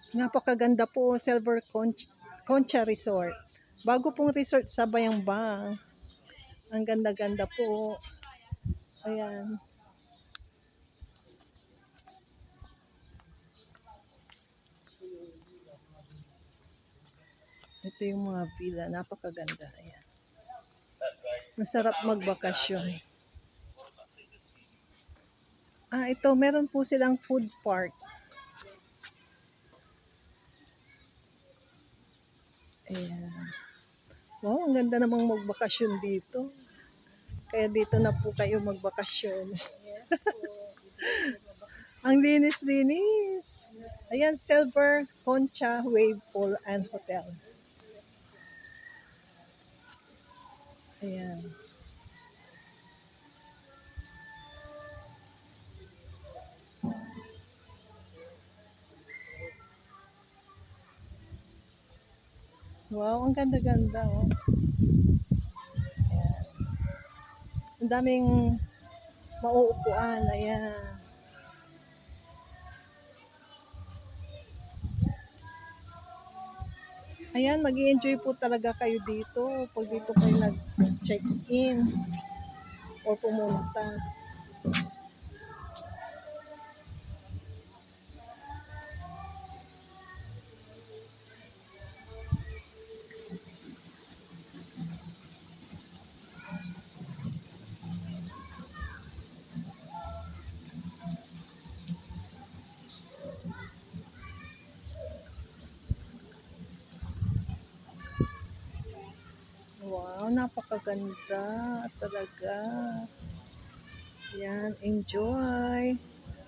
Napakaganda po, Silver Concha Resort. Bago pong resort sa Bayambang. Ang ganda-ganda po. Ayan. Ito yung mga villa. Napakaganda. Ayan. Masarap magbakasyon. Ito. Meron po silang food park. Ayan. Wow, ang ganda namang magbakasyon dito. Kaya dito na po kayo magbakasyon. Ang linis-linis. Ayan, Silver Concha Wave Pool and Hotel. Ayan. Wow, ang ganda-ganda. Oh. Ayan. Ang daming mauupuan. Ayan. Ayan, mag-i-enjoy po talaga kayo dito pag dito kayo nag-check-in or pumunta. Wow, napakaganda talaga. Yan, enjoy.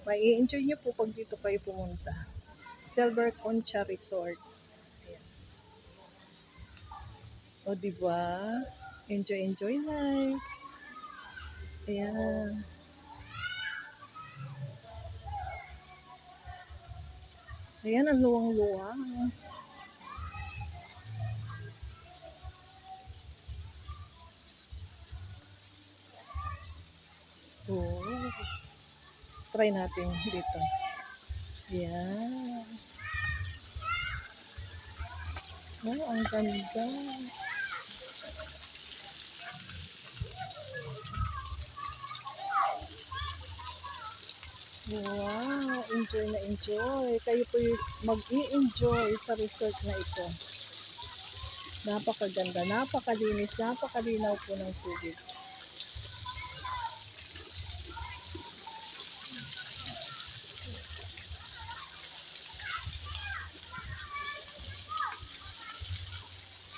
May enjoy nyo po pag dito kayo pumunta. Silver Concha Resort. Ayan. O, diba? Enjoy, enjoy life. Ayan. Ayan, ang luwang-luwang. Oh. Try natin dito. Ayan. Oh, ang ganda. Wow, enjoy na enjoy. Kayo po mag-i-enjoy sa resort na ito. Napakaganda, napakalinis, napakalinaw po ng tubig.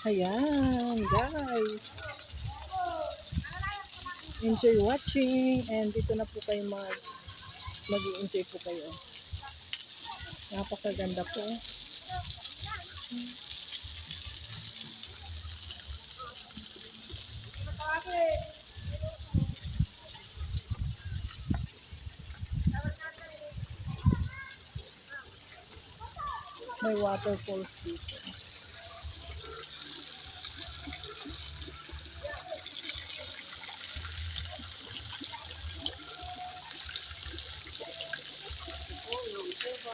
Ayan, guys. Enjoy watching and dito na po kayo mag-i-enjoy po kayo. Napakaganda po. May waterfalls dito.